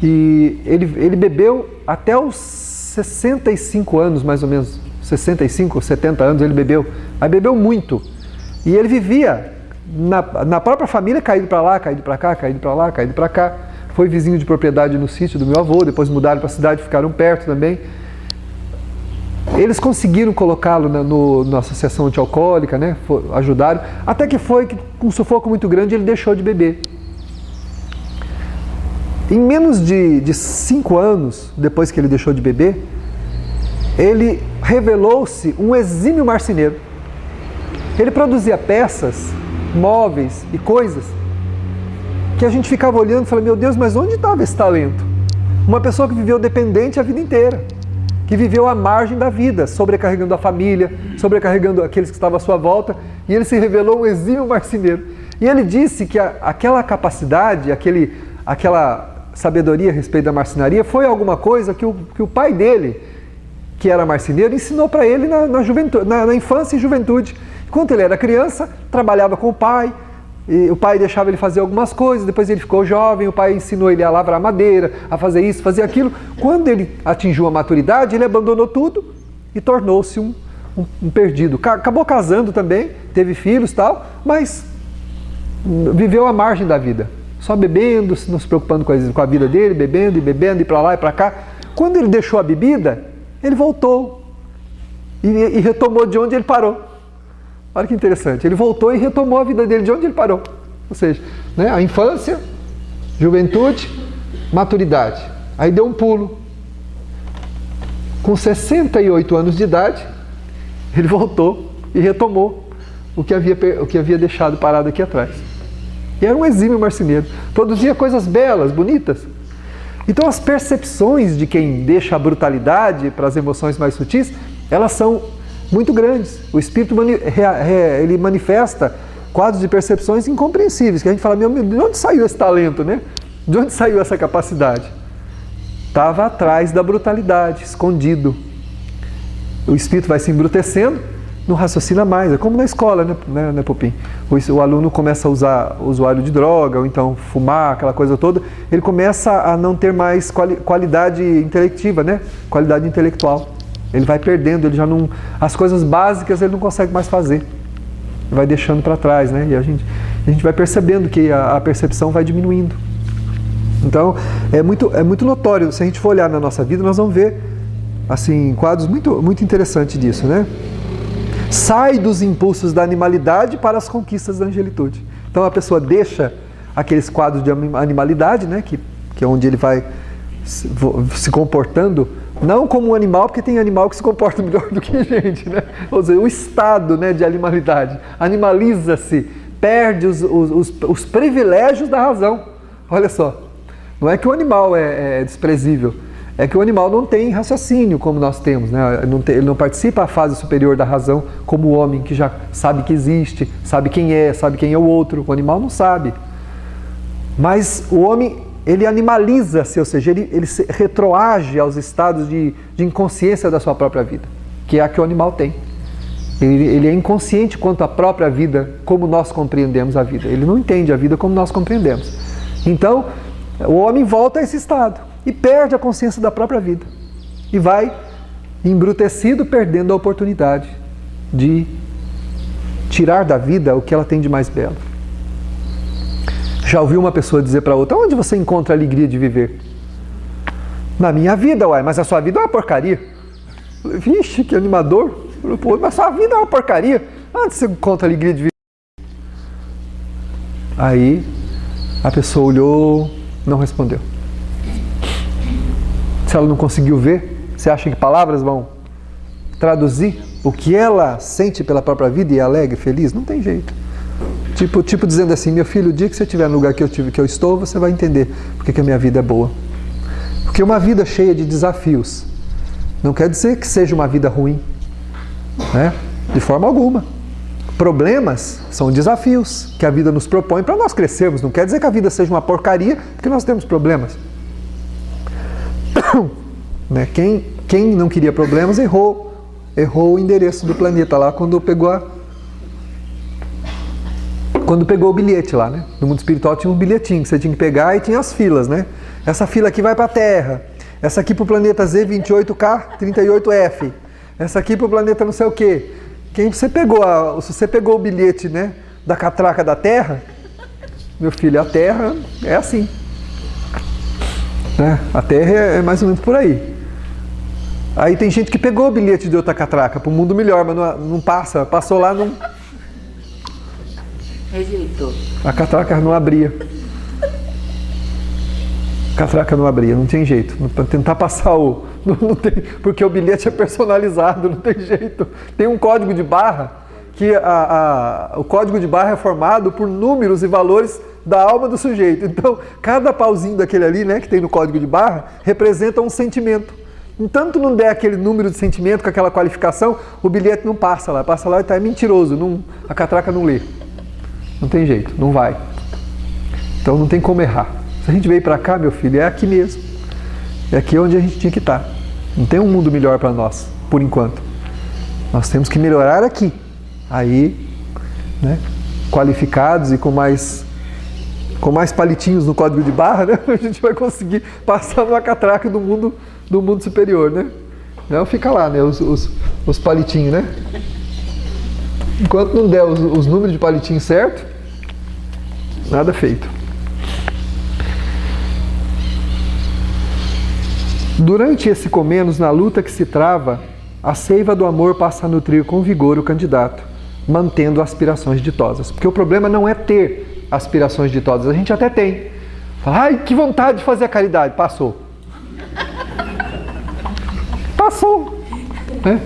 E ele bebeu até os 65 anos, mais ou menos. 65, 70 anos ele bebeu. Aí bebeu muito. E ele vivia na própria família, caído para lá, caído para cá, caído para lá, caído para cá. Foi vizinho de propriedade no sítio do meu avô, depois mudaram para a cidade, ficaram perto também. Eles conseguiram colocá-lo na associação antialcoólica, né? Ajudaram, até que foi que, com um sufoco muito grande, ele deixou de beber. Em menos de 5 anos, depois que ele deixou de beber, ele revelou-se um exímio marceneiro. Ele produzia peças, móveis e coisas que a gente ficava olhando e falava, meu Deus, mas onde estava esse talento? Uma pessoa que viveu dependente a vida inteira, que viveu à margem da vida, sobrecarregando a família, sobrecarregando aqueles que estavam à sua volta, e ele se revelou um exímio marceneiro. E ele disse que aquela capacidade, aquela sabedoria a respeito da marcenaria foi alguma coisa que o pai dele, que era marceneiro, ensinou para ele na infância e juventude. Enquanto ele era criança, trabalhava com o pai, e o pai deixava ele fazer algumas coisas, depois ele ficou jovem, o pai ensinou ele a lavrar madeira, a fazer isso, fazer aquilo. Quando ele atingiu a maturidade, ele abandonou tudo e tornou-se um perdido. Acabou casando também, teve filhos e tal, mas viveu à margem da vida, só bebendo, não se preocupando com a vida dele, bebendo, e para lá e para cá. Quando ele deixou a bebida, ele voltou e retomou de onde ele parou. Olha que interessante, ele voltou e retomou a vida dele de onde ele parou. Ou seja, né, a infância, juventude, maturidade. Aí deu um pulo. Com 68 anos de idade, ele voltou e retomou o que havia deixado parado aqui atrás. E era um exímio marceneiro. Produzia coisas belas, bonitas. Então as percepções de quem deixa a brutalidade para as emoções mais sutis, elas são muito grandes. O espírito ele manifesta quadros de percepções incompreensíveis, que a gente fala, meu Deus, de onde saiu esse talento, né? De onde saiu essa capacidade? Estava atrás da brutalidade, escondido. O espírito vai se embrutecendo, não raciocina mais, é como na escola, né Popim? O aluno começa a usar usuário de droga, ou então fumar, aquela coisa toda, ele começa a não ter mais qualidade intelectiva, né? Qualidade intelectual. Ele vai perdendo, ele já não... As coisas básicas ele não consegue mais fazer. Vai deixando para trás, né? E a gente vai percebendo que a percepção vai diminuindo. Então, é muito notório. Se a gente for olhar na nossa vida, nós vamos ver, assim, quadros muito, muito interessantes disso, né? Sai dos impulsos da animalidade para as conquistas da angelitude. Então, a pessoa deixa aqueles quadros de animalidade, né? Que é onde ele vai se comportando, não como um animal, porque tem animal que se comporta melhor do que a gente, né? Ou seja, o estado, né, de animalidade. Animaliza-se, perde os privilégios da razão. Olha só, não é que o animal é desprezível, é que o animal não tem raciocínio como nós temos, né? Ele não participa da fase superior da razão como o homem, que já sabe que existe, sabe quem é o outro. O animal não sabe. Mas o homem, ele animaliza-se, ou seja, ele se retroage aos estados de inconsciência da sua própria vida, que é a que o animal tem. Ele é inconsciente quanto à própria vida, como nós compreendemos a vida. Ele não entende a vida como nós compreendemos. Então, o homem volta a esse estado e perde a consciência da própria vida. E vai, embrutecido, perdendo a oportunidade de tirar da vida o que ela tem de mais belo. Já ouviu uma pessoa dizer para outra, onde você encontra a alegria de viver? Na minha vida, uai, mas a sua vida é uma porcaria. Vixe, que animador. Mas a sua vida é uma porcaria. Onde você encontra a alegria de viver? Aí A pessoa olhou, não respondeu. Se ela não conseguiu ver, você acha que palavras vão traduzir o que ela sente pela própria vida e é alegre, feliz? Não tem jeito. Tipo dizendo assim, meu filho, o dia que você estiver no lugar que eu estou, você vai entender porque que a minha vida é boa. Porque uma vida cheia de desafios não quer dizer que seja uma vida ruim, né? De forma alguma. Problemas são desafios que a vida nos propõe para nós crescermos. Não quer dizer que a vida seja uma porcaria porque nós temos problemas. Né? Quem não queria problemas errou o endereço do planeta lá quando pegou o bilhete lá, né? No mundo espiritual tinha um bilhetinho que você tinha que pegar e tinha as filas, né? Essa fila aqui vai para a Terra, essa aqui para o planeta Z28K38F, essa aqui para o planeta não sei o quê. Se você pegou o bilhete, né, da catraca da Terra, meu filho, a Terra é assim, né? A Terra é mais ou menos por aí. Aí tem gente que pegou o bilhete de outra catraca para um mundo melhor, mas não passou lá, não. Rejeitou. A catraca não abria. Não tem jeito. Para tentar passar não tem, porque o bilhete é personalizado, não tem jeito. Tem um código de barra, que o código de barra é formado por números e valores da alma do sujeito. Então, cada pauzinho daquele ali, né, que tem no código de barra, representa um sentimento. Enquanto não der aquele número de sentimento com aquela qualificação, o bilhete não passa lá. Passa lá e está mentiroso, a catraca não lê. Não tem jeito, não vai. Então não tem como errar. Se a gente veio para cá, meu filho, é aqui mesmo. É aqui onde a gente tinha que estar. Não tem um mundo melhor para nós, por enquanto. Nós temos que melhorar aqui. Aí, né, qualificados e com mais palitinhos no código de barra, né, a gente vai conseguir passar numa catraca do mundo superior, né? Não fica lá, né, os palitinhos, né? Enquanto não der os números de palitinho certo, nada feito. Durante esse comenos, na luta que se trava, a seiva do amor passa a nutrir com vigor o candidato, mantendo aspirações ditosas. Porque o problema não é ter aspirações ditosas, a gente até tem. Fala, ai, que vontade de fazer a caridade. Passou. Passou. Né?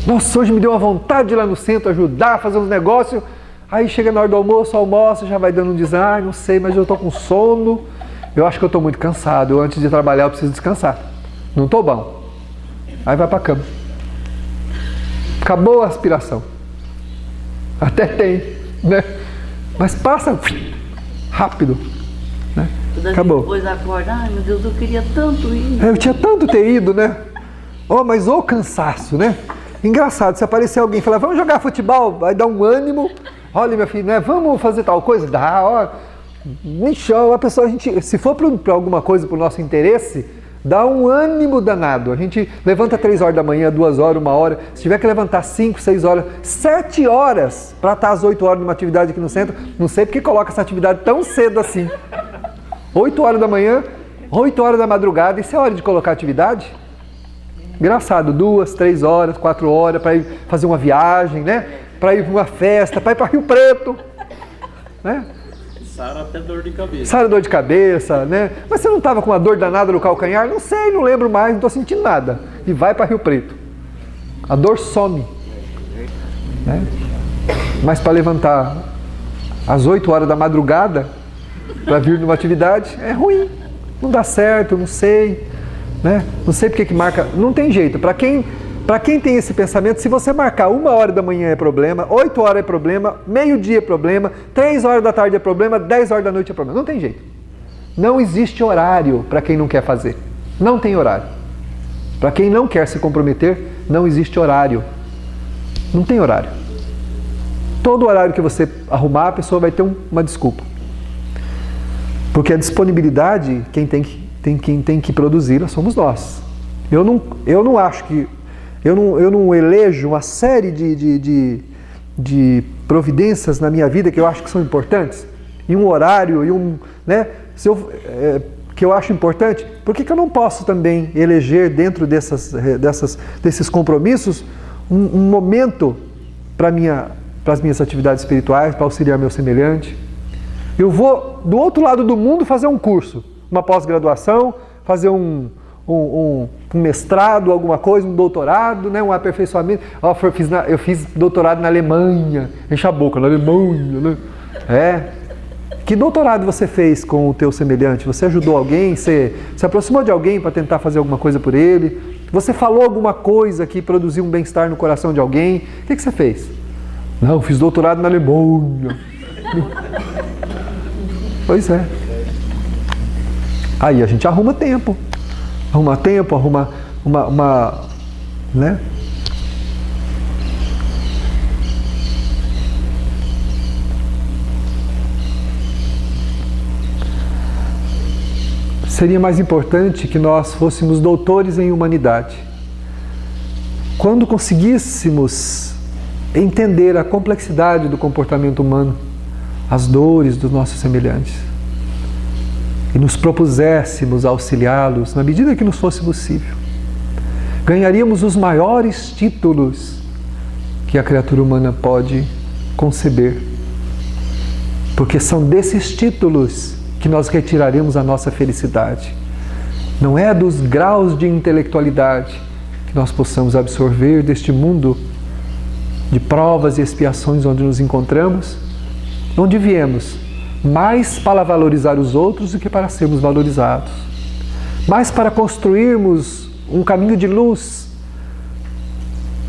Nossa, hoje me deu uma vontade de ir lá no centro ajudar, fazer uns negócios. Aí chega na hora do almoço, almoça, já vai dando um desânimo, não sei, mas eu estou com sono. Eu acho que eu estou muito cansado. Antes de trabalhar eu preciso descansar. Não estou bom. Aí vai para a cama. Acabou a aspiração. Até tem, né? Mas passa rápido. Né? Acabou. Depois acorda, ai meu Deus, eu queria tanto ir. Eu tinha tanto ter ido, né? Oh, mas o cansaço, né? Engraçado, se aparecer alguém e falar, vamos jogar futebol, vai dar um ânimo. Olha, meu filho, né? Vamos fazer tal coisa? Dá, ó. A pessoa, se for para alguma coisa, para o nosso interesse, dá um ânimo danado. A gente levanta 3 horas da manhã, 2 horas, 1 hora. Se tiver que levantar 5, 6 horas, 7 horas para estar às 8 horas numa atividade aqui no centro, não sei porque coloca essa atividade tão cedo assim. 8 horas da manhã, 8 horas da madrugada, isso é hora de colocar atividade? Engraçado, 2, 3 horas, 4 horas para ir fazer uma viagem, né? Para ir para uma festa, para ir para Rio Preto, né? Sara até dor de cabeça. Sara dor de cabeça, né? Mas você não estava com uma dor danada no calcanhar? Não sei, não lembro mais, não estou sentindo nada. E vai para Rio Preto. A dor some. Né? Mas para levantar às 8 horas da madrugada, para vir numa atividade, é ruim. Não dá certo, não sei. Né? Não sei porque que marca. Não tem jeito. Para quem tem esse pensamento, se você marcar 1 hora da manhã é problema, 8 horas é problema, meio-dia é problema, 3 horas da tarde é problema, 10 horas da noite é problema. Não tem jeito. Não existe horário para quem não quer fazer. Não tem horário. Para quem não quer se comprometer, não existe horário. Não tem horário. Todo horário que você arrumar, a pessoa vai ter uma desculpa. Porque a disponibilidade, quem tem que produzi-la somos nós. Eu não acho que... Eu não elejo uma série de providências na minha vida que eu acho que são importantes, e um horário, né, que eu acho importante. Por que eu não posso também eleger dentro desses compromissos um momento para as minhas atividades espirituais, para auxiliar meu semelhante? Eu vou do outro lado do mundo fazer um curso, uma pós-graduação, fazer um mestrado, alguma coisa, um doutorado, né, um aperfeiçoamento. Eu fiz doutorado na Alemanha, enche a boca, na Alemanha, né? Que doutorado você fez com o teu semelhante? Você ajudou alguém? Você se aproximou de alguém para tentar fazer alguma coisa por ele? Você falou alguma coisa que produziu um bem-estar no coração de alguém? O que você fez? Não, eu fiz doutorado na Alemanha. Pois é. Aí a gente arruma tempo, arruma uma né? Seria mais importante que nós fôssemos doutores em humanidade. Quando conseguíssemos entender a complexidade do comportamento humano, as dores dos nossos semelhantes, e nos propuséssemos auxiliá-los na medida que nos fosse possível, ganharíamos os maiores títulos que a criatura humana pode conceber, porque são desses títulos que nós retiraremos a nossa felicidade. Não é dos graus de intelectualidade que nós possamos absorver deste mundo de provas e expiações onde nos encontramos, onde viemos mais para valorizar os outros do que para sermos valorizados, mais para construirmos um caminho de luz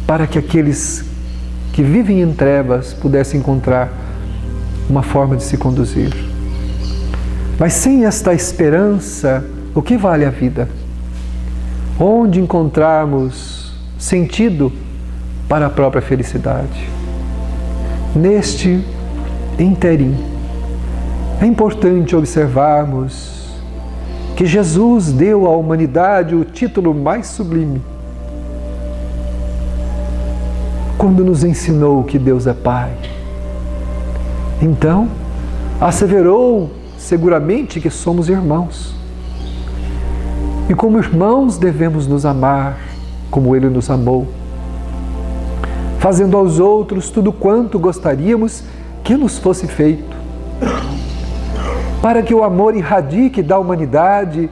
para que aqueles que vivem em trevas pudessem encontrar uma forma de se conduzir. Mas sem esta esperança, o que vale a vida? Onde encontrarmos sentido para a própria felicidade? Neste interim, é importante observarmos que Jesus deu à humanidade o título mais sublime quando nos ensinou que Deus é Pai. Então, asseverou seguramente que somos irmãos. E como irmãos devemos nos amar como Ele nos amou, fazendo aos outros tudo quanto gostaríamos que nos fosse feito, para que o amor irradie da humanidade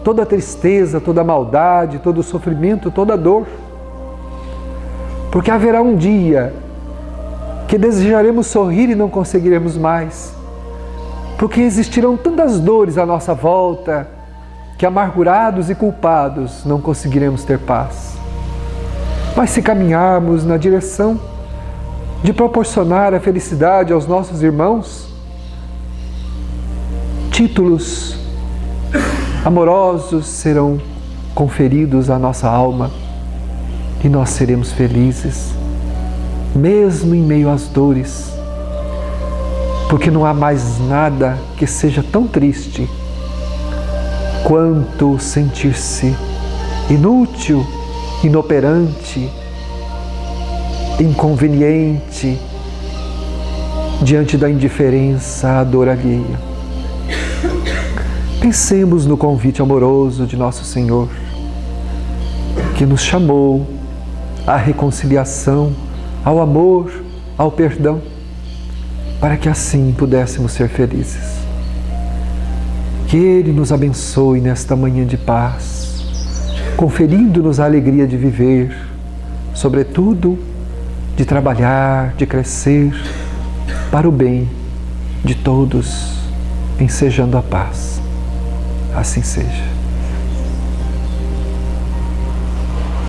toda a tristeza, toda a maldade, todo o sofrimento, toda a dor. Porque haverá um dia que desejaremos sorrir e não conseguiremos mais, porque existirão tantas dores à nossa volta que amargurados e culpados não conseguiremos ter paz. Mas se caminharmos na direção de proporcionar a felicidade aos nossos irmãos, títulos amorosos serão conferidos à nossa alma e nós seremos felizes, mesmo em meio às dores, porque não há mais nada que seja tão triste quanto sentir-se inútil, inoperante, inconveniente diante da indiferença à dor alheia. Pensemos no convite amoroso de Nosso Senhor, que nos chamou à reconciliação, ao amor, ao perdão, para que assim pudéssemos ser felizes. Que Ele nos abençoe nesta manhã de paz, conferindo-nos a alegria de viver, sobretudo de trabalhar, de crescer, para o bem de todos, ensejando a paz. Assim seja.